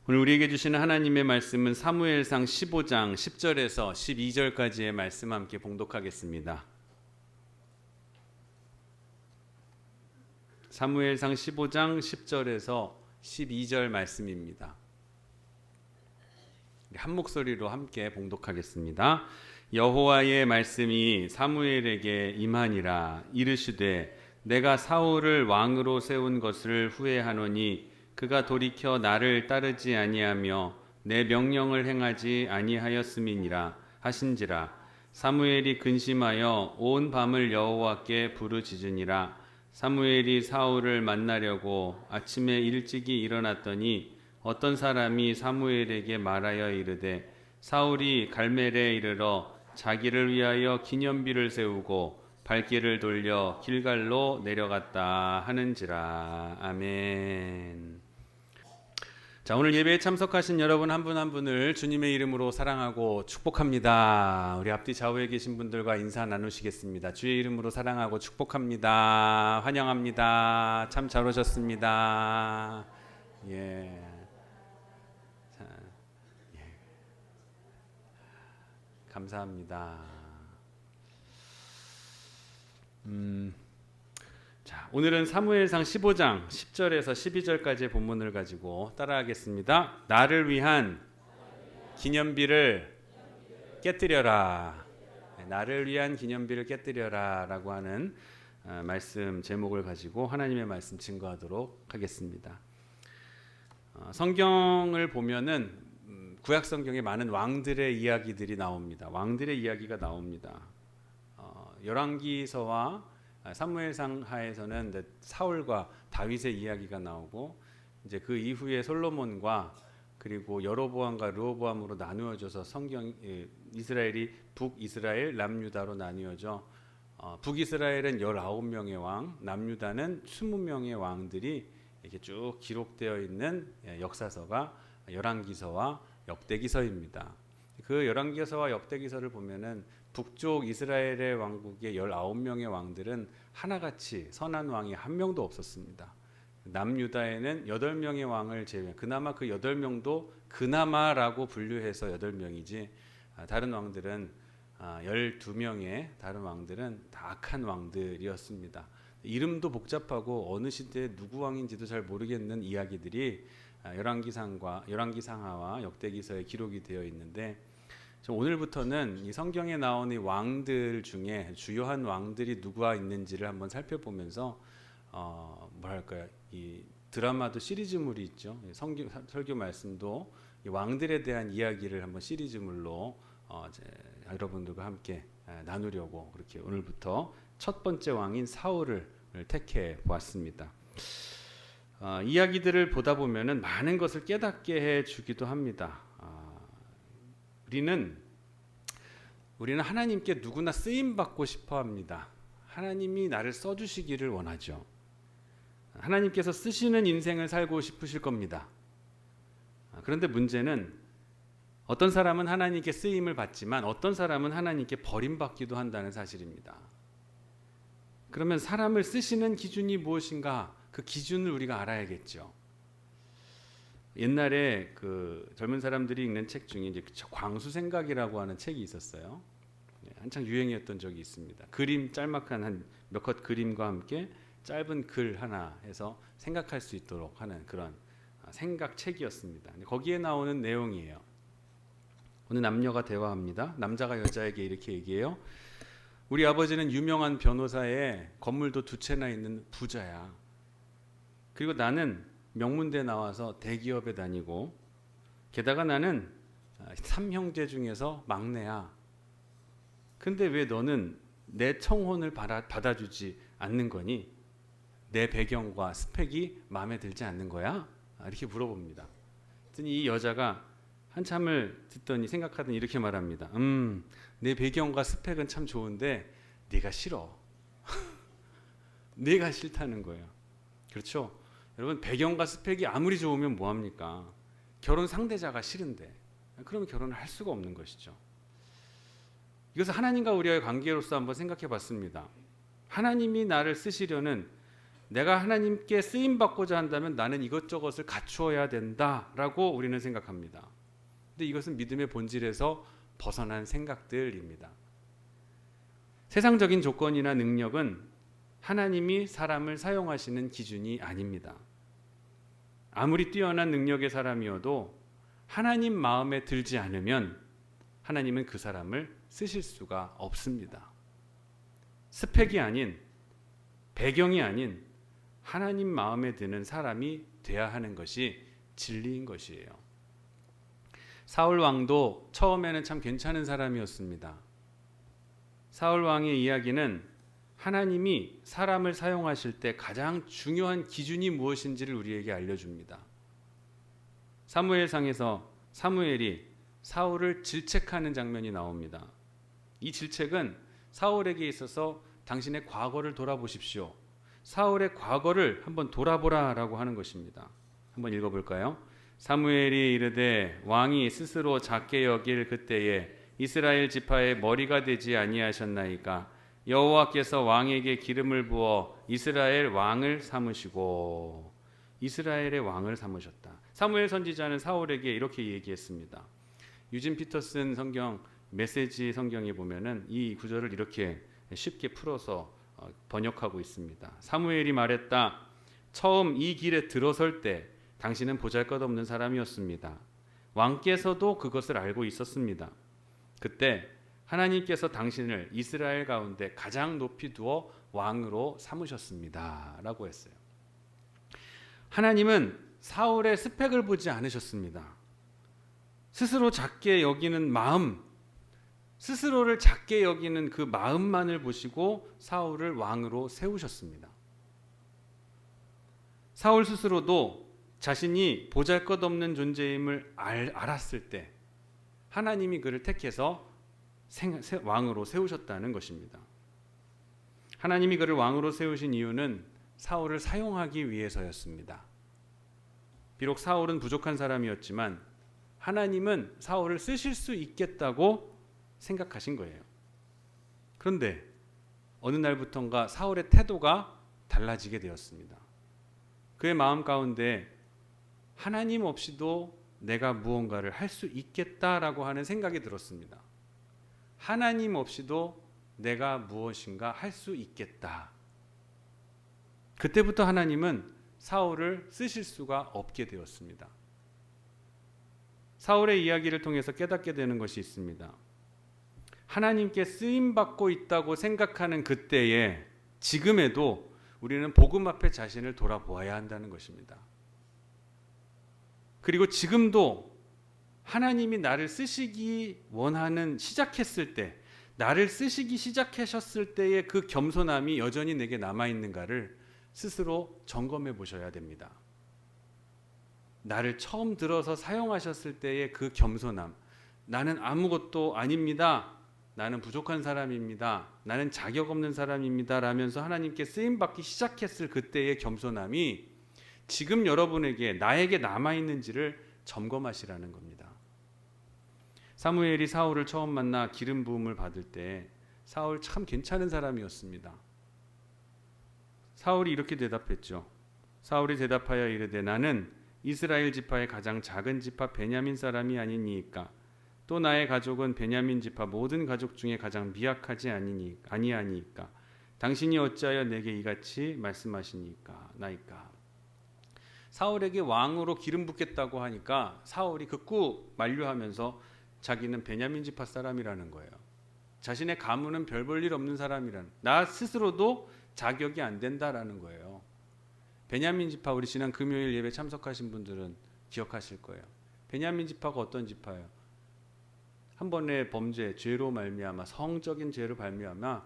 오늘 우리에게 주시는 하나님의 말씀은 사무엘상 15장 10절에서 12절까지의 말씀 함께 봉독하겠습니다. 사무엘상 15장 10절에서 12절 말씀입니다. 한 목소리로 함께 봉독하겠습니다. 여호와의 말씀이 사무엘에게 임하니라. 이르시되 내가 사울을 왕으로 세운 것을 후회하노니 그가 돌이켜 나를 따르지 아니하며 내 명령을 행하지 아니하였음이니라 하신지라. 사무엘이 근심하여 온 밤을 여호와께 부르짖으니라. 사무엘이 사울을 만나려고 아침에 일찍이 일어났더니 어떤 사람이 사무엘에게 말하여 이르되 사울이 갈멜에 이르러 자기를 위하여 기념비를 세우고 발길을 돌려 길갈로 내려갔다 하는지라. 아멘. 자, 오늘 예배에 참석하신 여러분 한 분 한 분을 주님의 이름으로 사랑하고 축복합니다. 우리 앞뒤 좌우에 계신 분들과 인사 나누시겠습니다. 주의 이름으로 사랑하고 축복합니다. 환영합니다. 참 잘 오셨습니다. 예. 자, 예. 감사합니다. 자, 오늘은 사무엘상 15장 10절에서 12절까지의 본문을 가지고 따라하겠습니다. 나를 위한 기념비를 깨뜨려라. 나를 위한 기념비를 깨뜨려라 라고 하는 말씀 제목을 가지고 하나님의 말씀 증거하도록 하겠습니다. 성경을 보면은 구약 성경에 많은 왕들의 이야기들이 나옵니다. 왕들의 이야기가 나옵니다. 열왕기서와 사무엘상 하에서는 사울과 다윗의 이야기가 나오고 이제 그 이후에 솔로몬과 그리고 여로보암과 르호보암으로 나누어져서 성경 이스라엘이 북이스라엘, 남유다로 나뉘어져 북이스라엘은 19명의 왕, 남유다는 20명의 왕들이 이렇게 쭉 기록되어 있는 역사서가 열왕기서와 역대기서입니다. 그 열왕기서와 역대기서를 보면은 북쪽 이스라엘의 왕국의 19명의 왕들은 하나같이 선한 왕이 한 명도 없었습니다. 남유다에는 8명의 왕을 제외, 그나마 그 8명도 그나마라고 분류해서 8명이지 다른 왕들은 12명의 다른 왕들은 다 악한 왕들이었습니다. 이름도 복잡하고 어느 시대에 누구 왕인지도 잘 모르겠는 이야기들이 열왕기상하와 역대기서에 기록이 되어 있는데 오늘부터는 이 성경에 나오는 이 왕들 중에 주요한 왕들이 누가 있는지를 한번 살펴보면서 뭐랄까요, 이 드라마도 시리즈물이 있죠. 설교 말씀도 이 왕들에 대한 이야기를 한번 시리즈물로 여러분들과 함께 나누려고 그렇게 오늘부터 첫 번째 왕인 사울을 택해 보았습니다. 이야기들을 보다 보면은 많은 것을 깨닫게 해주기도 합니다. 우리는 하나님께 누구나 쓰임 받고 싶어 합니다. 하나님이 나를 써주시기를 원하죠. 하나님께서 쓰시는 인생을 살고 싶으실 겁니다. 그런데 문제는 어떤 사람은 하나님께 쓰임을 받지만 어떤 사람은 하나님께 버림받기도 한다는 사실입니다. 그러면 사람을 쓰시는 기준이 무엇인가? 그 기준을 우리가 알아야겠죠. 옛날에 그 젊은 사람들이 읽는 책 중에 이제 광수생각이라고 하는 책이 있었어요. 한창 유행이었던 적이 있습니다. 그림 짤막한 한 몇 컷 그림과 함께 짧은 글 하나 해서 생각할 수 있도록 하는 그런 생각책이었습니다. 거기에 나오는 내용이에요. 어느 남녀가 대화합니다. 남자가 여자에게 이렇게 얘기해요. 우리 아버지는 유명한 변호사에 건물도 2채나 있는 부자야. 그리고 나는 명문대 나와서 대기업에 다니고 게다가 나는 3형제 중에서 막내야. 근데 왜 너는 내 청혼을 받아주지 않는 거니? 내 배경과 스펙이 마음에 들지 않는 거야? 이렇게 물어봅니다. 그랬더니 이 여자가 한참을 듣더니 생각하더니 이렇게 말합니다. 내 배경과 스펙은 참 좋은데 네가 싫어. 네가 싫다는 거예요. 그렇죠? 여러분, 배경과 스펙이 아무리 좋으면 뭐합니까? 결혼 상대자가 싫은데 그러면 결혼을 할 수가 없는 것이죠. 이것을 하나님과 우리와의 관계로서 한번 생각해 봤습니다. 하나님이 나를 쓰시려는 내가 하나님께 쓰임 받고자 한다면 나는 이것저것을 갖추어야 된다라고 우리는 생각합니다. 근데 이것은 믿음의 본질에서 벗어난 생각들입니다. 세상적인 조건이나 능력은 하나님이 사람을 사용하시는 기준이 아닙니다. 아무리 뛰어난 능력의 사람이어도 하나님 마음에 들지 않으면 하나님은 그 사람을 쓰실 수가 없습니다. 스펙이 아닌, 배경이 아닌 하나님 마음에 드는 사람이 돼야 하는 것이 진리인 것이에요. 사울 왕도 처음에는 참 괜찮은 사람이었습니다. 사울 왕의 이야기는 하나님이 사람을 사용하실 때 가장 중요한 기준이 무엇인지를 우리에게 알려줍니다. 사무엘상에서 사무엘이 사울을 질책하는 장면이 나옵니다. 이 질책은 사울에게 있어서 당신의 과거를 돌아보십시오. 사울의 과거를 한번 돌아보라라고 하는 것입니다. 한번 읽어볼까요? 사무엘이 이르되 왕이 스스로 작게 여길 그때에 이스라엘 지파의 머리가 되지 아니하셨나이까? 여호와께서 왕에게 기름을 부어 이스라엘 왕을 삼으시고, 이스라엘의 왕을 삼으셨다. 사무엘 선지자는 사울에게 이렇게 얘기했습니다. 유진 피터슨 성경 메시지 성경에 보면은 이 구절을 이렇게 쉽게 풀어서 번역하고 있습니다. 사무엘이 말했다. 처음 이 길에 들어설 때 당신은 보잘것없는 사람이었습니다. 왕께서도 그것을 알고 있었습니다. 그때 하나님께서 당신을 이스라엘 가운데 가장 높이 두어 왕으로 삼으셨습니다. 라고 했어요. 하나님은 사울의 스펙을 보지 않으셨습니다. 스스로 작게 여기는 마음, 스스로를 작게 여기는 그 마음만을 보시고 사울을 왕으로 세우셨습니다. 사울 스스로도 자신이 보잘것없는 존재임을 알았을 때 하나님이 그를 택해서 왕으로 세우셨다는 것입니다. 하나님이 그를 왕으로 세우신 이유는 사울을 사용하기 위해서였습니다. 비록 사울은 부족한 사람이었지만 하나님은 사울을 쓰실 수 있겠다고 생각하신 거예요. 그런데 어느 날부턴가 사울의 태도가 달라지게 되었습니다. 그의 마음 가운데 하나님 없이도 내가 무언가를 할 수 있겠다라고 하는 생각이 들었습니다. 하나님 없이도 내가 무엇인가 할 수 있겠다. 그때부터 하나님은 사울을 쓰실 수가 없게 되었습니다. 사울의 이야기를 통해서 깨닫게 되는 것이 있습니다. 하나님께 쓰임받고 있다고 생각하는 그때에 지금에도 우리는 복음 앞에 자신을 돌아보아야 한다는 것입니다. 그리고 지금도 하나님이 나를 쓰시기 원하는 시작했을 때, 나를 쓰시기 시작하셨을 때의 그 겸손함이 여전히 내게 남아있는가를 스스로 점검해 보셔야 됩니다. 나를 처음 들어서 사용하셨을 때의 그 겸손함, 나는 아무것도 아닙니다. 나는 부족한 사람입니다. 나는 자격 없는 사람입니다. 라면서 하나님께 쓰임받기 시작했을 그때의 겸손함이 지금 여러분에게 나에게 남아있는지를 점검하시라는 겁니다. 사무엘이 사울을 처음 만나 기름 부음을 받을 때 사울 참 괜찮은 사람이었습니다. 사울이 이렇게 대답했죠. 사울이 대답하여 이르되 나는 이스라엘 지파의 가장 작은 지파 베냐민 사람이 아니니이까 또 나의 가족은 베냐민 지파 모든 가족 중에 가장 미약하지 아니하니이까 당신이 어찌하여 내게 이같이 말씀하시니까 나이까. 사울에게 왕으로 기름 붓겠다고 하니까 사울이 극구 만류하면서 자기는 베냐민 지파 사람이라는 거예요. 자신의 가문은 별 볼 일 없는 사람이라는, 나 스스로도 자격이 안 된다라는 거예요. 베냐민 지파, 우리 지난 금요일 예배 참석하신 분들은 기억하실 거예요. 베냐민 지파가 어떤 지파예요? 한 번의 범죄, 죄로 말미암아, 성적인 죄로 말미암아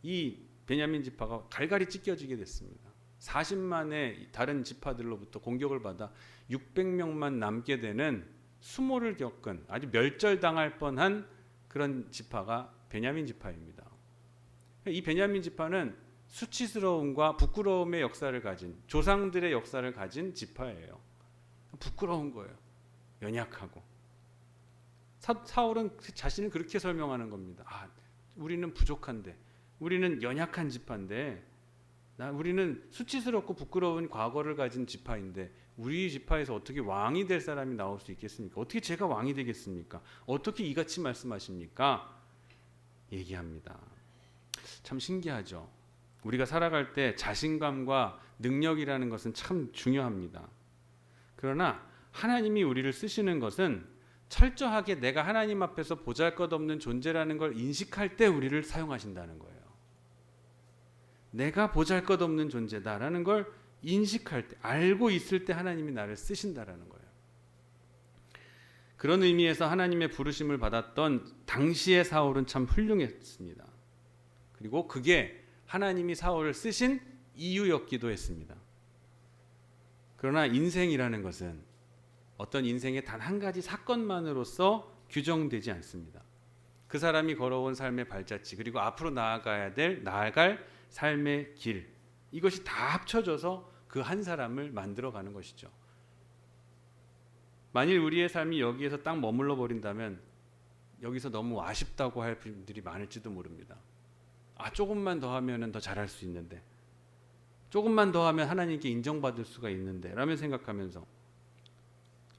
이 베냐민 지파가 갈갈이 찢겨지게 됐습니다. 40만의 다른 지파들로부터 공격을 받아 600명만 남게 되는 수모를 겪은 아주 멸절당할 뻔한 그런 지파가 베냐민 지파입니다. 이 베냐민 지파는 수치스러움과 부끄러움의 역사를 가진, 조상들의 역사를 가진 지파예요. 부끄러운 거예요. 연약하고. 사울은 자신을 그렇게 설명하는 겁니다. 우리는 부족한데, 우리는 연약한 지파인데 우리는 수치스럽고 부끄러운 과거를 가진 지파인데 우리 지파에서 어떻게 왕이 될 사람이 나올 수 있겠습니까? 어떻게 제가 왕이 되겠습니까? 어떻게 이같이 말씀하십니까? 얘기합니다. 참 신기하죠. 우리가 살아갈 때 자신감과 능력이라는 것은 참 중요합니다. 그러나 하나님이 우리를 쓰시는 것은 철저하게 내가 하나님 앞에서 보잘것없는 존재라는 걸 인식할 때 우리를 사용하신다는 거예요. 내가 보잘것없는 존재다라는 걸 인식할 때, 알고 있을 때 하나님이 나를 쓰신다라는 거예요. 그런 의미에서 하나님의 부르심을 받았던 당시의 사울은 참 훌륭했습니다. 그리고 그게 하나님이 사울을 쓰신 이유였기도 했습니다. 그러나 인생이라는 것은 어떤 인생의 단 한 가지 사건만으로서 규정되지 않습니다. 그 사람이 걸어온 삶의 발자취, 그리고 앞으로 나아갈 삶의 길, 이것이 다 합쳐져서 그 한 사람을 만들어가는 것이죠. 만일 우리의 삶이 여기에서 딱 머물러 버린다면 여기서 너무 아쉽다고 할 분들이 많을지도 모릅니다. 조금만 더 하면 더 잘할 수 있는데, 조금만 더 하면 하나님께 인정받을 수가 있는데 라며 생각하면서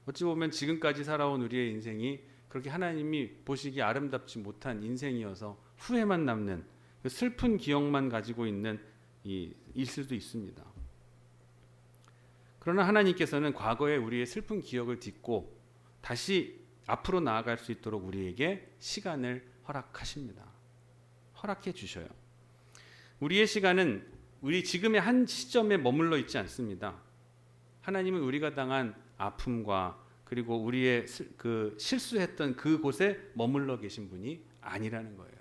어찌 보면 지금까지 살아온 우리의 인생이 그렇게 하나님이 보시기 아름답지 못한 인생이어서 후회만 남는 슬픈 기억만 가지고 있는 일 수도 있습니다. 그러나 하나님께서는 과거의 우리의 슬픈 기억을 딛고 다시 앞으로 나아갈 수 있도록 우리에게 시간을 허락하십니다. 허락해 주셔요. 우리의 시간은 우리 지금의 한 시점에 머물러 있지 않습니다. 하나님은 우리가 당한 아픔과 그리고 우리의 그 실수했던 그곳에 머물러 계신 분이 아니라는 거예요.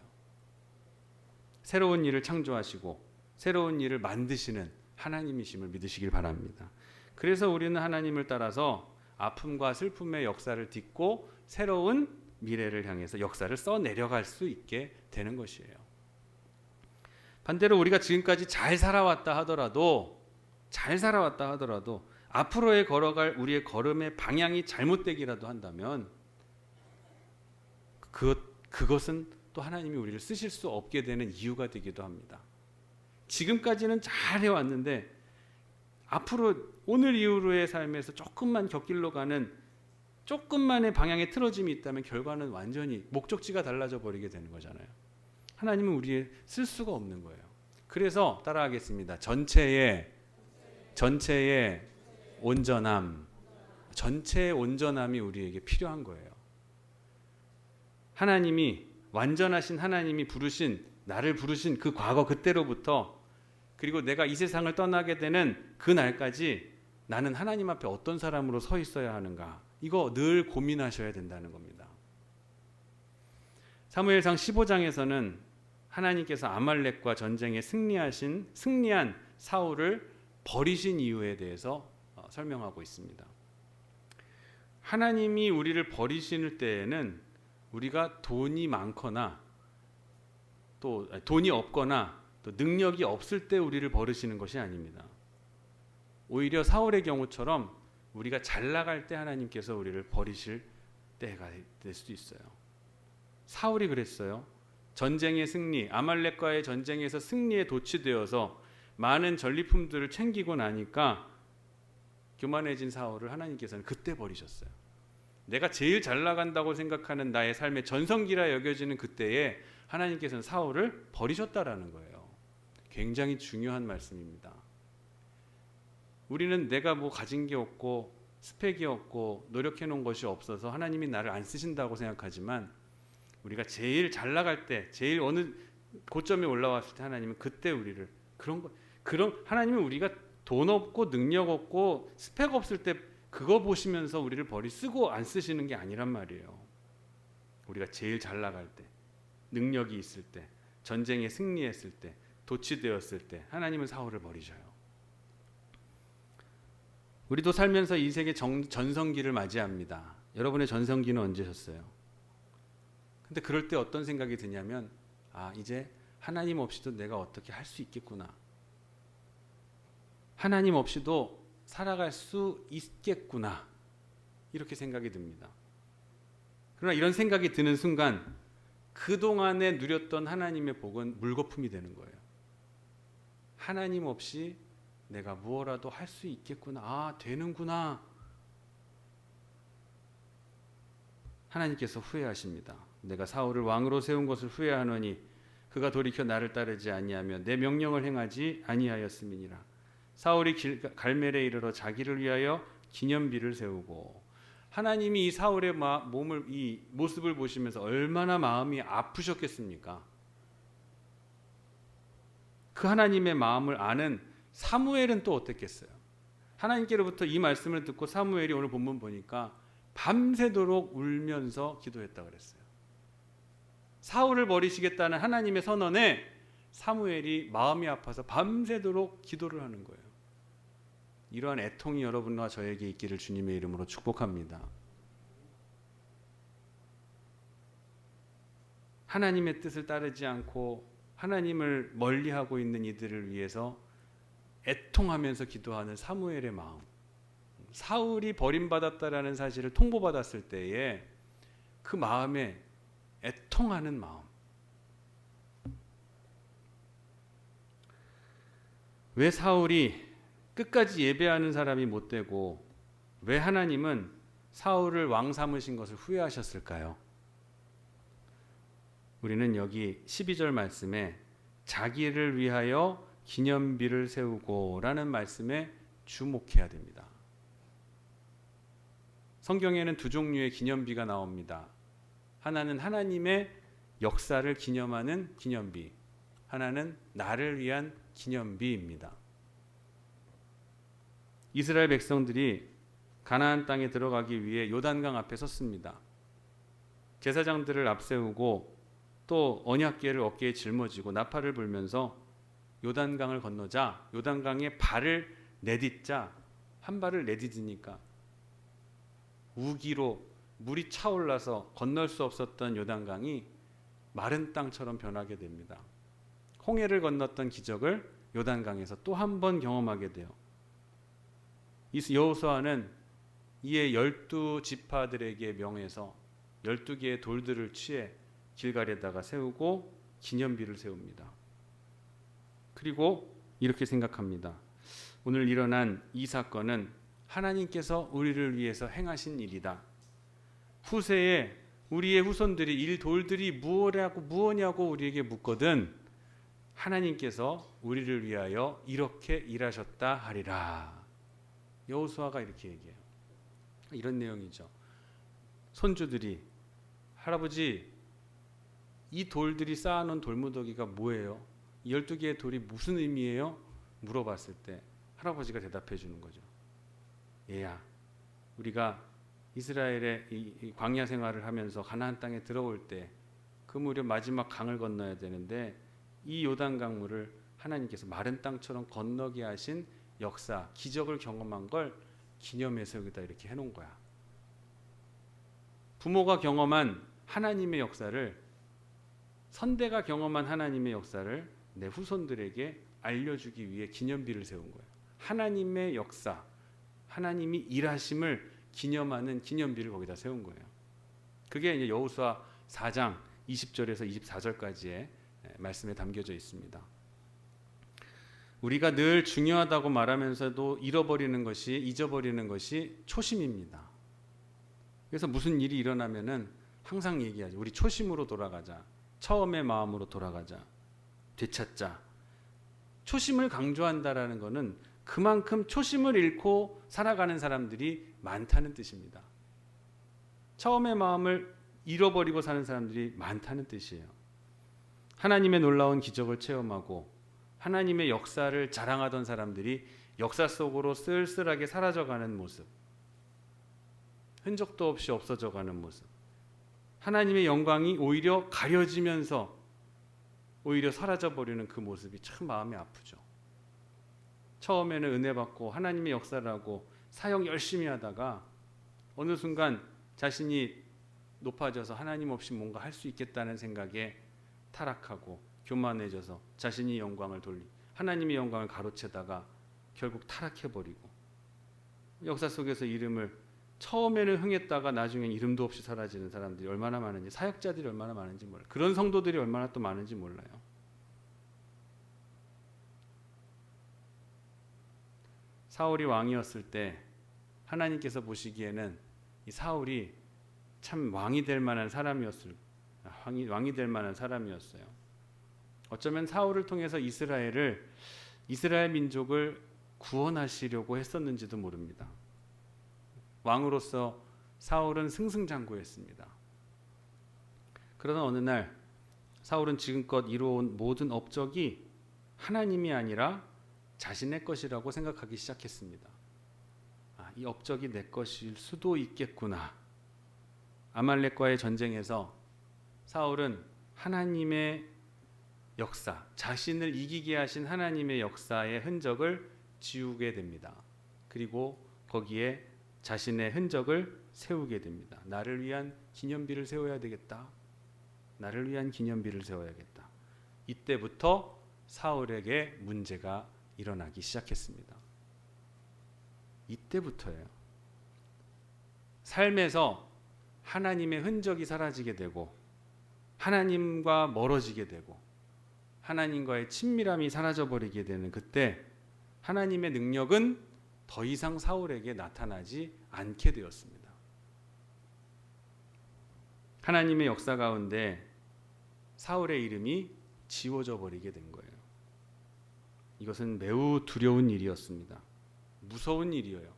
새로운 일을 창조하시고 새로운 일을 만드시는 하나님이심을 믿으시길 바랍니다. 그래서 우리는 하나님을 따라서 아픔과 슬픔의 역사를 딛고 새로운 미래를 향해서 역사를 써내려갈 수 있게 되는 것이에요. 반대로 우리가 지금까지 잘 살아왔다 하더라도 앞으로의 걸어갈 우리의 걸음의 방향이 잘못되기라도 한다면 그것은 또 하나님이 우리를 쓰실 수 없게 되는 이유가 되기도 합니다. 지금까지는 잘 해왔는데 앞으로 오늘 이후로의 삶에서 조금만 곁길로 가는 조금만의 방향의 틀어짐이 있다면 결과는 완전히 목적지가 달라져 버리게 되는 거잖아요. 하나님은 우리의 쓸 수가 없는 거예요. 그래서 따라하겠습니다. 전체의 온전함, 전체의 온전함이 우리에게 필요한 거예요. 하나님이 완전하신 하나님이 나를 부르신 그 과거 그때로부터 그리고 내가 이 세상을 떠나게 되는 그 날까지 나는 하나님 앞에 어떤 사람으로 서 있어야 하는가, 이거 늘 고민하셔야 된다는 겁니다. 사무엘상 15장에서는 하나님께서 아말렉과 전쟁에 승리한 사울을 버리신 이유에 대해서 설명하고 있습니다. 하나님이 우리를 버리실 때에는 우리가 돈이 많거나 또 돈이 없거나 또 능력이 없을 때 우리를 버리시는 것이 아닙니다. 오히려 사울의 경우처럼 우리가 잘 나갈 때 하나님께서 우리를 버리실 때가 될 수도 있어요. 사울이 그랬어요. 전쟁의 승리, 아말렉과의 전쟁에서 승리에 도취되어서 많은 전리품들을 챙기고 나니까 교만해진 사울을 하나님께서는 그때 버리셨어요. 내가 제일 잘 나간다고 생각하는 나의 삶의 전성기라 여겨지는 그때에 하나님께서는 사울을 버리셨다라는 거예요. 굉장히 중요한 말씀입니다. 우리는 내가 뭐 가진 게 없고 스펙이 없고 노력해 놓은 것이 없어서 하나님이 나를 안 쓰신다고 생각하지만 우리가 제일 잘 나갈 때, 제일 어느 고점에 올라왔을 때 하나님은 그때 우리를 하나님은 우리가 돈 없고 능력 없고 스펙 없을 때 그거 보시면서 우리를 쓰고 안 쓰시는 게 아니란 말이에요. 우리가 제일 잘 나갈 때, 능력이 있을 때, 전쟁에 승리했을 때, 도취되었을 때 하나님은 사울을 버리셔요. 우리도 살면서 이 세계 전성기를 맞이합니다. 여러분의 전성기는 언제셨어요? 근데 그럴 때 어떤 생각이 드냐면 이제 하나님 없이도 내가 어떻게 할 수 있겠구나. 하나님 없이도 살아갈 수 있겠구나. 이렇게 생각이 듭니다. 그러나 이런 생각이 드는 순간 그동안에 누렸던 하나님의 복은 물거품이 되는 거예요. 하나님 없이 내가 무엇라도 할 수 있겠구나. 아, 되는구나. 하나님께서 후회하십니다. 내가 사울을 왕으로 세운 것을 후회하노니 그가 돌이켜 나를 따르지 아니하며 내 명령을 행하지 아니하였음이니라. 사울이 갈멜에 이르러 자기를 위하여 기념비를 세우고, 하나님이 이 사울의 몸을, 이 모습을 보시면서 얼마나 마음이 아프셨겠습니까? 그 하나님의 마음을 아는 사무엘은 또 어땠겠어요? 하나님께로부터 이 말씀을 듣고 사무엘이 오늘 본문 보니까 밤새도록 울면서 기도했다고 그랬어요. 사울을 버리시겠다는 하나님의 선언에 사무엘이 마음이 아파서 밤새도록 기도를 하는 거예요. 이러한 애통이 여러분과 저에게 있기를 주님의 이름으로 축복합니다. 하나님의 뜻을 따르지 않고 하나님을 멀리하고 있는 이들을 위해서 애통하면서 기도하는 사무엘의 마음, 사울이 버림받았다라는 사실을 통보받았을 때에 그 마음에 애통하는 마음. 왜 사울이 끝까지 예배하는 사람이 못 되고 왜 하나님은 사울을 왕 삼으신 것을 후회하셨을까요? 우리는 여기 12절 말씀에 자기를 위하여 기념비를 세우고 라는 말씀에 주목해야 됩니다. 성경에는 두 종류의 기념비가 나옵니다. 하나는 하나님의 역사를 기념하는 기념비, 하나는 나를 위한 기념비입니다. 이스라엘 백성들이 가나안 땅에 들어가기 위해 요단강 앞에 섰습니다. 제사장들을 앞세우고 또 언약궤를 어깨에 짊어지고 나팔을 불면서 요단강을 건너자 요단강에 발을 내딛자 한 발을 내딛으니까 우기로 물이 차올라서 건널 수 없었던 요단강이 마른 땅처럼 변하게 됩니다. 홍해를 건넜던 기적을 요단강에서 또 한 번 경험하게 돼요. 여호수아는 이에 12지파들에게 명해서 12개의 돌들을 취해 길갈에다가 세우고 기념비를 세웁니다. 그리고 이렇게 생각합니다. 오늘 일어난 이 사건은 하나님께서 우리를 위해서 행하신 일이다. 후세에 우리의 후손들이 이 돌들이 무엇냐고 우리에게 묻거든 하나님께서 우리를 위하여 이렇게 일하셨다 하리라. 여호수아가 이렇게 얘기해요. 이런 내용이죠. 손주들이 할아버지 이 돌들이 쌓아놓은 돌무더기가 뭐예요? 12개의 돌이 무슨 의미예요? 물어봤을 때 할아버지가 대답해 주는 거죠. 얘야, 우리가 이스라엘의 이 광야 생활을 하면서 가나안 땅에 들어올 때 그 무렵 마지막 강을 건너야 되는데 이 요단 강물을 하나님께서 마른 땅처럼 건너게 하신 역사, 기적을 경험한 걸 기념해서 여기다 이렇게 해놓은 거야. 부모가 경험한 하나님의 역사를, 선대가 경험한 하나님의 역사를 내 후손들에게 알려주기 위해 기념비를 세운 거예요. 하나님의 역사, 하나님이 일하심을 기념하는 기념비를 거기다 세운 거예요. 그게 이제 여호수아 4장 20절에서 24절까지의 말씀에 담겨져 있습니다. 우리가 늘 중요하다고 말하면서도 잊어버리는 것이 초심입니다. 그래서 무슨 일이 일어나면은 항상 얘기하죠. 우리 초심으로 돌아가자. 처음의 마음으로 돌아가자. 되찾자. 초심을 강조한다라는 것은 그만큼 초심을 잃고 살아가는 사람들이 많다는 뜻입니다. 처음의 마음을 잃어버리고 사는 사람들이 많다는 뜻이에요. 하나님의 놀라운 기적을 체험하고 하나님의 역사를 자랑하던 사람들이 역사 속으로 쓸쓸하게 사라져가는 모습, 흔적도 없이 없어져가는 모습, 하나님의 영광이 오히려 가려지면서 오히려 사라져버리는 그 모습이 참 마음이 아프죠. 처음에는 은혜 받고 하나님의 역사를 하고 사역 열심히 하다가 어느 순간 자신이 높아져서 하나님 없이 뭔가 할 수 있겠다는 생각에 타락하고 교만해져서 자신이 영광을 하나님의 영광을 가로채다가 결국 타락해버리고 역사 속에서 이름을 처음에는 흥했다가 나중엔 이름도 없이 사라지는 사람들이 얼마나 많은지, 사역자들이 얼마나 많은지 몰라요. 그런 성도들이 얼마나 또 많은지 몰라요. 사울이 왕이었을 때 하나님께서 보시기에는 이 사울이 참 왕이 될 만한 사람이었어요. 어쩌면 사울을 통해서 이스라엘 민족을 구원하시려고 했었는지도 모릅니다. 왕으로서 사울은 승승장구했습니다. 그러나 어느 날 사울은 지금껏 이루어온 모든 업적이 하나님이 아니라 자신의 것이라고 생각하기 시작했습니다. 이 업적이 내 것일 수도 있겠구나. 아말렉과의 전쟁에서 사울은 하나님의 역사, 자신을 이기게 하신 하나님의 역사의 흔적을 지우게 됩니다. 그리고 거기에 자신의 흔적을 세우게 됩니다. 나를 위한 기념비를 세워야 되겠다. 나를 위한 기념비를 세워야겠다. 이때부터 사울에게 문제가 일어나기 시작했습니다. 이때부터예요. 삶에서 하나님의 흔적이 사라지게 되고 하나님과 멀어지게 되고 하나님과의 친밀함이 사라져버리게 되는 그때 하나님의 능력은 더 이상 사울에게 나타나지 않게 되었습니다. 하나님의 역사 가운데 사울의 이름이 지워져 버리게 된 거예요. 이것은 매우 두려운 일이었습니다. 무서운 일이에요.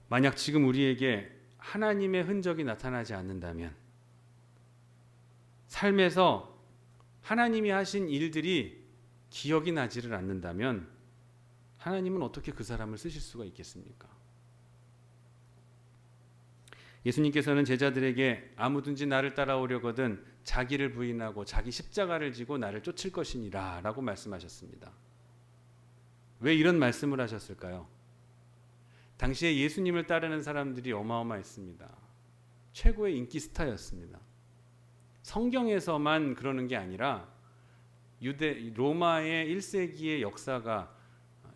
만약 지금 우리에게 하나님의 흔적이 나타나지 않는다면, 삶에서 하나님이 하신 일들이 기억이 나지를 않는다면 하나님은 어떻게 그 사람을 쓰실 수가 있겠습니까? 예수님께서는 제자들에게 아무든지 나를 따라오려거든 자기를 부인하고 자기 십자가를 지고 나를 쫓을 것이니라 라고 말씀하셨습니다. 왜 이런 말씀을 하셨을까요? 당시에 예수님을 따르는 사람들이 어마어마했습니다. 최고의 인기 스타였습니다. 성경에서만 그러는 게 아니라 로마의 1세기의 역사가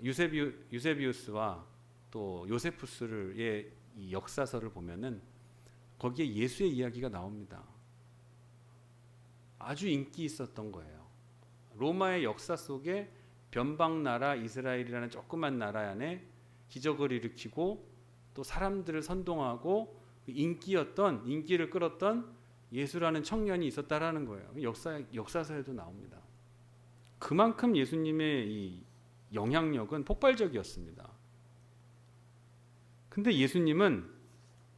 유세비우스와 또 요세푸스의 이 역사서를 보면은 거기에 예수의 이야기가 나옵니다. 아주 인기 있었던 거예요. 로마의 역사 속에 변방 나라 이스라엘이라는 조그만 나라 안에 기적을 일으키고 또 사람들을 선동하고 인기를 끌었던 예수라는 청년이 있었다라는 거예요. 역사서에도 나옵니다. 그만큼 예수님의 이 영향력은 폭발적이었습니다. 근데 예수님은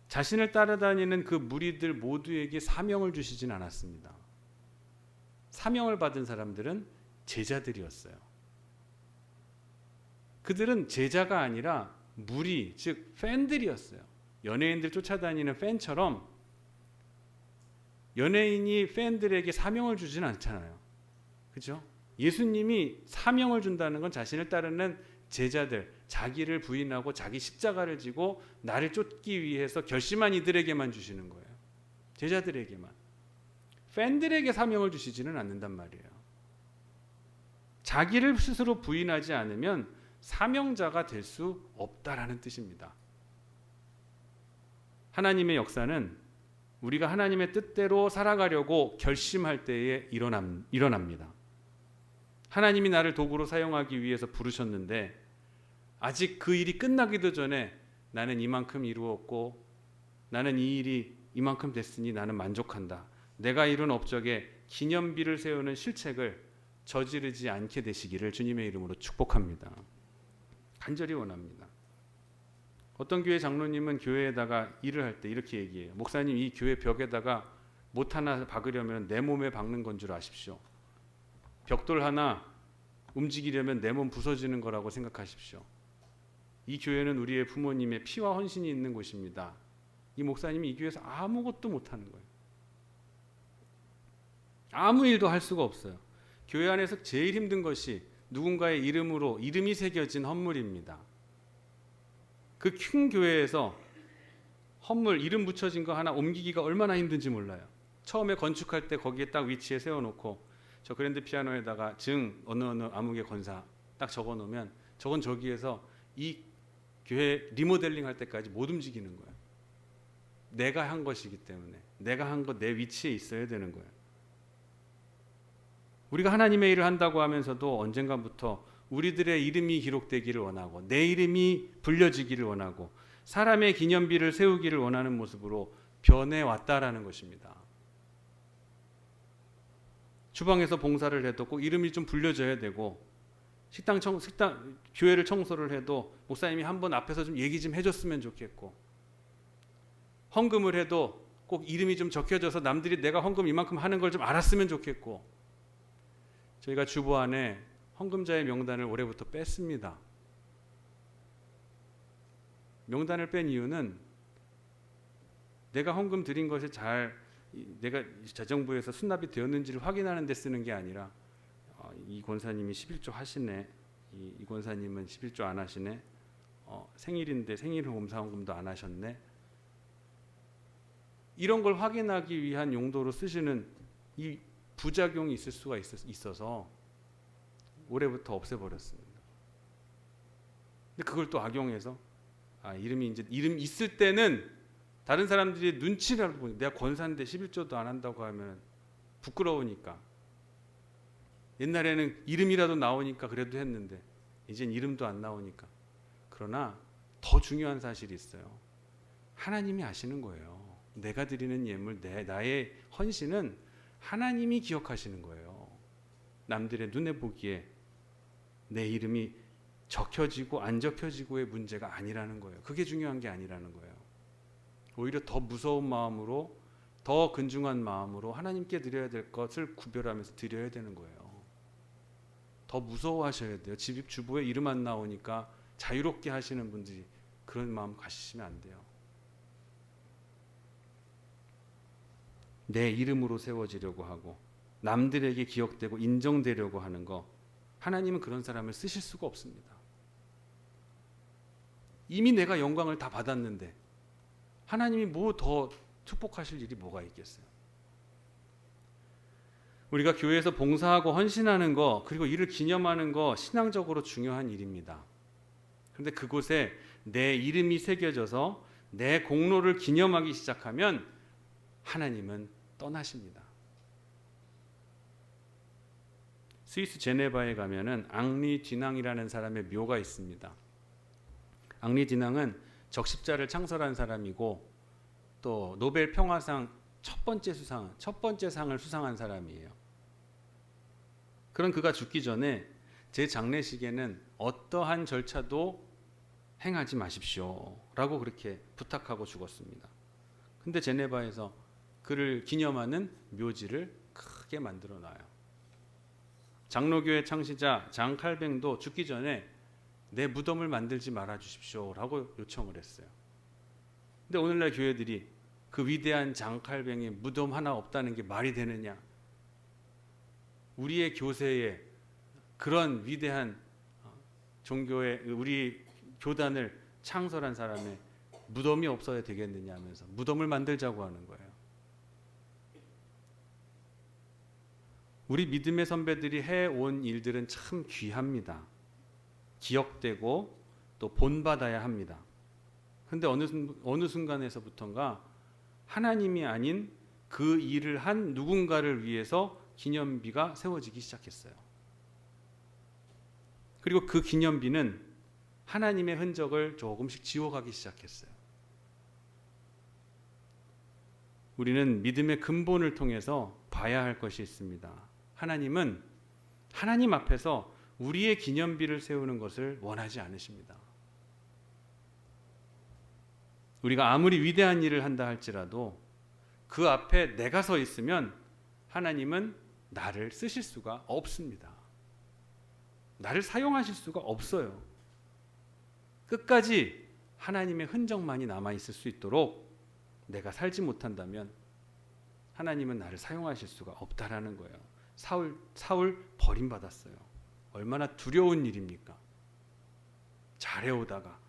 자신을 따라다니는 그 무리들 모두에게 사명을 주시진 않았습니다. 사명을 받은 사람들은 제자들이었어요. 그들은 제자가 아니라 무리, 즉 팬들이었어요. 연예인들 쫓아다니는 팬처럼 연예인이 팬들에게 사명을 주진 않잖아요. 그렇죠? 예수님이 사명을 준다는 건 자신을 따르는 제자들, 자기를 부인하고 자기 십자가를 지고 나를 쫓기 위해서 결심한 이들에게만 주시는 거예요. 제자들에게만. 팬들에게 사명을 주시지는 않는단 말이에요. 자기를 스스로 부인하지 않으면 사명자가 될 수 없다라는 뜻입니다. 하나님의 역사는 우리가 하나님의 뜻대로 살아가려고 결심할 때에 일어납니다. 하나님이 나를 도구로 사용하기 위해서 부르셨는데 아직 그 일이 끝나기도 전에 나는 이만큼 이루었고 나는 이 일이 이만큼 됐으니 나는 만족한다. 내가 이룬 업적에 기념비를 세우는 실책을 저지르지 않게 되시기를 주님의 이름으로 축복합니다. 간절히 원합니다. 어떤 교회 장로님은 교회에다가 일을 할 때 이렇게 얘기해요. 목사님, 이 교회 벽에다가 못 하나 박으려면 내 몸에 박는 건 줄 아십시오. 벽돌 하나 움직이려면 내 몸 부서지는 거라고 생각하십시오. 이 교회는 우리의 부모님의 피와 헌신이 있는 곳입니다. 이 목사님이 이 교회에서 아무것도 못하는 거예요. 아무 일도 할 수가 없어요. 교회 안에서 제일 힘든 것이 누군가의 이름이 새겨진 헌물입니다. 그 큰 교회에서 헌물 이름 붙여진 거 하나 옮기기가 얼마나 힘든지 몰라요. 처음에 건축할 때 거기에 딱 위치에 세워놓고 저 그랜드 피아노에다가 어느 암흑의 권사 딱 적어놓으면 저건 저기에서 이 교회 리모델링 할 때까지 못 움직이는 거예요. 내가 한 것이기 때문에 내가 한 것 내 위치에 있어야 되는 거예요. 우리가 하나님의 일을 한다고 하면서도 언젠가부터 우리들의 이름이 기록되기를 원하고 내 이름이 불려지기를 원하고 사람의 기념비를 세우기를 원하는 모습으로 변해왔다라는 것입니다. 주방에서 봉사를 해도 꼭 이름이 좀 불려져야 되고 식당 교회를 청소를 해도 목사님이 한번 앞에서 좀 얘기 좀 해줬으면 좋겠고 헌금을 해도 꼭 이름이 좀 적혀져서 남들이 내가 헌금 이만큼 하는 걸 좀 알았으면 좋겠고 저희가 주보 안에 헌금자의 명단을 올해부터 뺐습니다. 명단을 뺀 이유는 내가 헌금 드린 것이 내가 재정부에서 수납이 되었는지를 확인하는 데 쓰는 게 아니라 이 권사님이 11조 하시네, 이 권사님은 11조 안 하시네, 생일인데 생일 검사헌금도 안 하셨네, 이런 걸 확인하기 위한 용도로 쓰시는 이 부작용이 있을 수가 있어서 올해부터 없애버렸습니다. 근데 그걸 또 악용해서 이름이 이제 이름 있을 때는 다른 사람들이 눈치라도 보니 내가 권사인데 11조도 안 한다고 하면 부끄러우니까 옛날에는 이름이라도 나오니까 그래도 했는데 이젠 이름도 안 나오니까. 그러나 더 중요한 사실이 있어요. 하나님이 아시는 거예요. 내가 드리는 예물, 나의 헌신은 하나님이 기억하시는 거예요. 남들의 눈에 보기에 내 이름이 적혀지고 안 적혀지고의 문제가 아니라는 거예요. 그게 중요한 게 아니라는 거예요. 오히려 더 무서운 마음으로, 더 근중한 마음으로 하나님께 드려야 될 것을 구별하면서 드려야 되는 거예요. 더 무서워하셔야 돼요. 집 주보에 이름 안 나오니까 자유롭게 하시는 분들이 그런 마음 가지시면 안 돼요. 내 이름으로 세워지려고 하고 남들에게 기억되고 인정되려고 하는 거, 하나님은 그런 사람을 쓰실 수가 없습니다. 이미 내가 영광을 다 받았는데 하나님이 뭐 더 축복하실 일이 뭐가 있겠어요? 우리가 교회에서 봉사하고 헌신하는 거, 그리고 이를 기념하는 거 신앙적으로 중요한 일입니다. 그런데 그곳에 내 이름이 새겨져서 내 공로를 기념하기 시작하면 하나님은 떠나십니다. 스위스 제네바에 가면은 앙리 듀낭이라는 사람의 묘가 있습니다. 앙리 듀낭은 적십자를 창설한 사람이고 또 노벨 평화상 첫 번째 상을 수상한 사람이에요. 그런 그가 죽기 전에 제 장례식에는 어떠한 절차도 행하지 마십시오라고 그렇게 부탁하고 죽었습니다. 근데 제네바에서 그를 기념하는 묘지를 크게 만들어 놔요. 장로교회 창시자 장 칼뱅도 죽기 전에 내 무덤을 만들지 말아 주십시오라고 요청을 했어요. 근데 오늘날 교회들이 그 위대한 장 칼뱅의 무덤 하나 없다는 게 말이 되느냐? 우리의 교세에 그런 위대한 종교의 우리 교단을 창설한 사람의 무덤이 없어야 되겠느냐 하면서 무덤을 만들자고 하는 거예요. 우리 믿음의 선배들이 해온 일들은 참 귀합니다. 기억되고 또 본받아야 합니다. 그런데 어느 순간에서부턴가 하나님이 아닌 그 일을 한 누군가를 위해서 기념비가 세워지기 시작했어요. 그리고 그 기념비는 하나님의 흔적을 조금씩 지워가기 시작했어요. 우리는 믿음의 근본을 통해서 봐야 할 것이 있습니다. 하나님은 하나님 앞에서 우리의 기념비를 세우는 것을 원하지 않으십니다. 우리가 아무리 위대한 일을 한다 할지라도 그 앞에 내가 서 있으면 하나님은 나를 쓰실 수가 없습니다. 나를 사용하실 수가 없어요. 끝까지 하나님의 흔적만이 남아있을 수 있도록 내가 살지 못한다면 하나님은 나를 사용하실 수가 없다라는 거예요. 사울 버림받았어요. 얼마나 두려운 일입니까? 잘해오다가.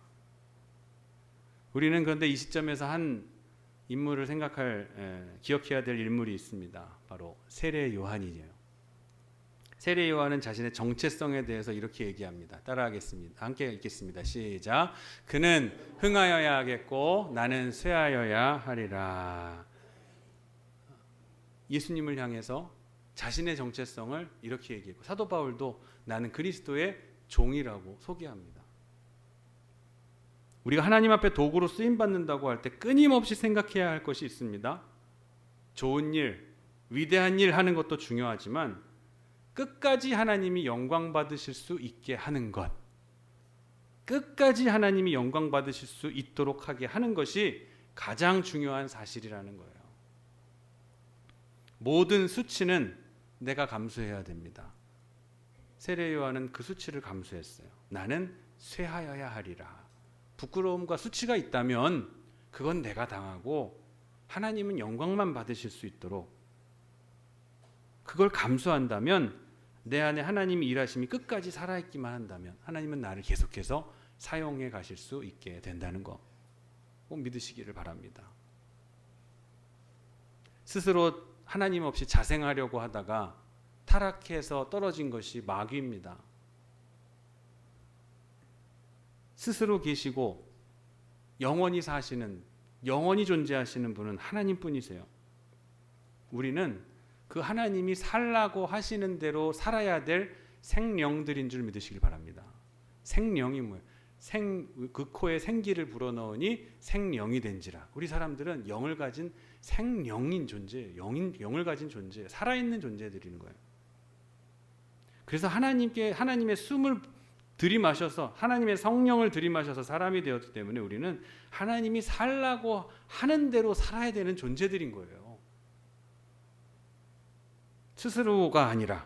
우리는 그런데 이 시점에서 한 인물을 기억해야 될 인물이 있습니다. 바로 세례 요한이에요. 세례 요한은 자신의 정체성에 대해서 이렇게 얘기합니다. 따라하겠습니다. 함께 읽겠습니다. 시작. 그는 흥하여야 하겠고 나는 쇠하여야 하리라. 예수님을 향해서 자신의 정체성을 이렇게 얘기했고, 사도 바울도 나는 그리스도의 종이라고 소개합니다. 우리가 하나님 앞에 도구로 쓰임 받는다고 할 때 끊임없이 생각해야 할 것이 있습니다. 좋은 일, 위대한 일 하는 것도 중요하지만 끝까지 하나님이 영광 받으실 수 있게 하는 것, 끝까지 하나님이 영광 받으실 수 있도록 하게 하는 것이 가장 중요한 사실이라는 거예요. 모든 수치는 내가 감수해야 됩니다. 세례 요한은 그 수치를 감수했어요. 나는 쇠하여야 하리라. 부끄러움과 수치가 있다면 그건 내가 당하고 하나님은 영광만 받으실 수 있도록 그걸 감수한다면, 내 안에 하나님이 일하심이 끝까지 살아있기만 한다면 하나님은 나를 계속해서 사용해 가실 수 있게 된다는 거 꼭 믿으시기를 바랍니다. 스스로 하나님 없이 자생하려고 하다가 타락해서 떨어진 것이 마귀입니다. 스스로 계시고 영원히 사시는, 영원히 존재하시는 분은 하나님뿐이세요. 우리는 그 하나님이 살라고 하시는 대로 살아야 될 생령들인 줄 믿으시길 바랍니다. 생령이 뭐예요? 그 코에 생기를 불어넣으니 생령이 된지라. 우리 사람들은 영을 가진 생령인 존재예요. 영을 가진 존재, 살아있는 존재들인 거예요. 그래서 하나님의 숨을 들이마셔서, 하나님의 성령을 들이마셔서 사람이 되었기 때문에 우리는 하나님이 살라고 하는 대로 살아야 되는 존재들인 거예요. 스스로가 아니라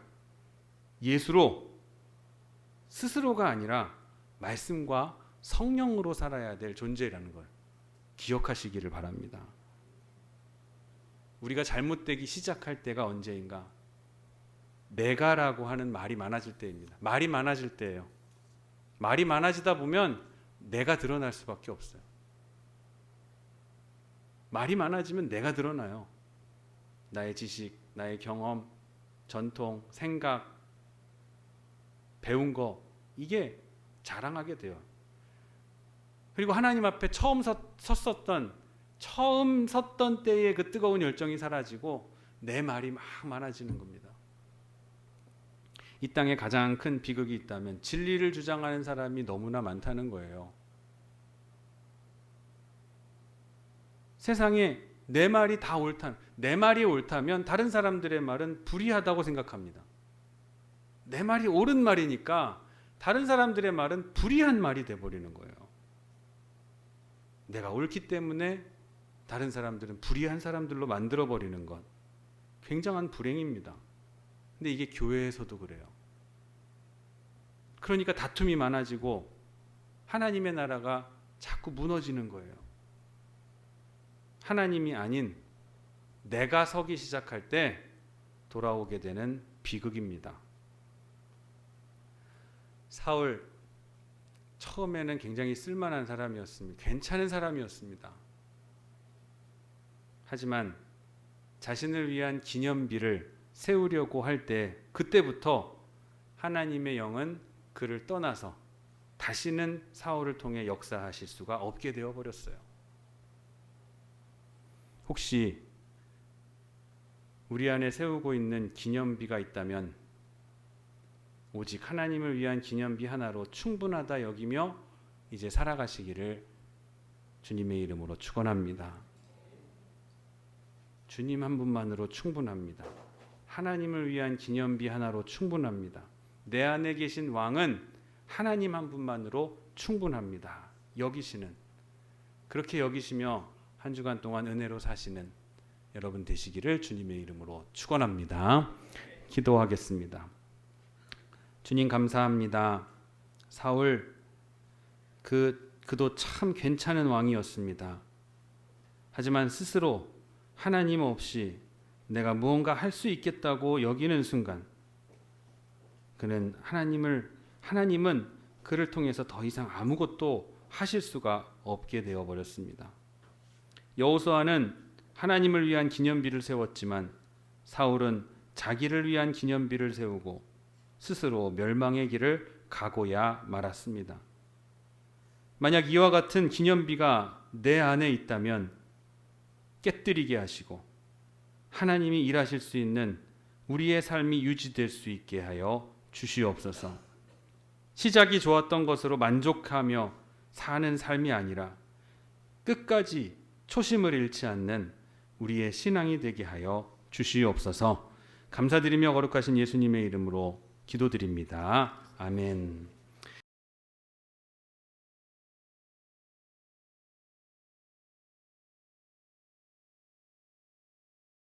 예수로, 스스로가 아니라 말씀과 성령으로 살아야 될 존재라는 걸 기억하시기를 바랍니다. 우리가 잘못되기 시작할 때가 언제인가? 내가라고 하는 말이 많아질 때입니다. 말이 많아질 때예요. 말이 많아지다 보면 내가 드러날 수밖에 없어요. 말이 많아지면 내가 드러나요. 나의 지식, 나의 경험, 전통, 생각, 배운 거, 이게 자랑하게 돼요. 그리고 하나님 앞에 처음 섰던 때의 그 뜨거운 열정이 사라지고 내 말이 막 많아지는 겁니다. 이 땅에 가장 큰 비극이 있다면 진리를 주장하는 사람이 너무나 많다는 거예요. 세상에 내 말이 다 내 말이 옳다면 다른 사람들의 말은 불의하다고 생각합니다. 내 말이 옳은 말이니까 다른 사람들의 말은 불의한 말이 돼버리는 거예요. 내가 옳기 때문에 다른 사람들은 불의한 사람들로 만들어버리는 것, 굉장한 불행입니다. 근데 이게 교회에서도 그래요. 그러니까 다툼이 많아지고 하나님의 나라가 자꾸 무너지는 거예요. 하나님이 아닌 내가 서기 시작할 때 돌아오게 되는 비극입니다. 사울, 처음에는 굉장히 쓸만한 사람이었습니다. 괜찮은 사람이었습니다. 하지만 자신을 위한 기념비를 세우려고 할 때, 그때부터 하나님의 영은 그를 떠나서 다시는 사울을 통해 역사하실 수가 없게 되어버렸어요. 혹시 우리 안에 세우고 있는 기념비가 있다면 오직 하나님을 위한 기념비 하나로 충분하다 여기며 이제 살아가시기를 주님의 이름으로 축원합니다. 주님 한 분만으로 충분합니다. 하나님을 위한 기념비 하나로 충분합니다. 내 안에 계신 왕은 하나님 한 분만으로 충분합니다. 여기시는, 그렇게 여기시며 한 주간 동안 은혜로 사시는 여러분 되시기를 주님의 이름으로 축원합니다. 기도하겠습니다. 주님 감사합니다. 사울, 그도 참 괜찮은 왕이었습니다. 하지만 스스로 하나님 없이 내가 무언가 할 수 있겠다고 여기는 순간 그는 하나님은 그를 통해서 더 이상 아무것도 하실 수가 없게 되어 버렸습니다. 여호수아는 하나님을 위한 기념비를 세웠지만 사울은 자기를 위한 기념비를 세우고 스스로 멸망의 길을 가고야 말았습니다. 만약 이와 같은 기념비가 내 안에 있다면 깨뜨리게 하시고 하나님이 일하실 수 있는 우리의 삶이 유지될 수 있게 하여 주시옵소서. 시작이 좋았던 것으로 만족하며 사는 삶이 아니라 끝까지 초심을 잃지 않는 우리의 신앙이 되게 하여 주시옵소서. 감사드리며 거룩하신 예수님의 이름으로 기도드립니다. 아멘.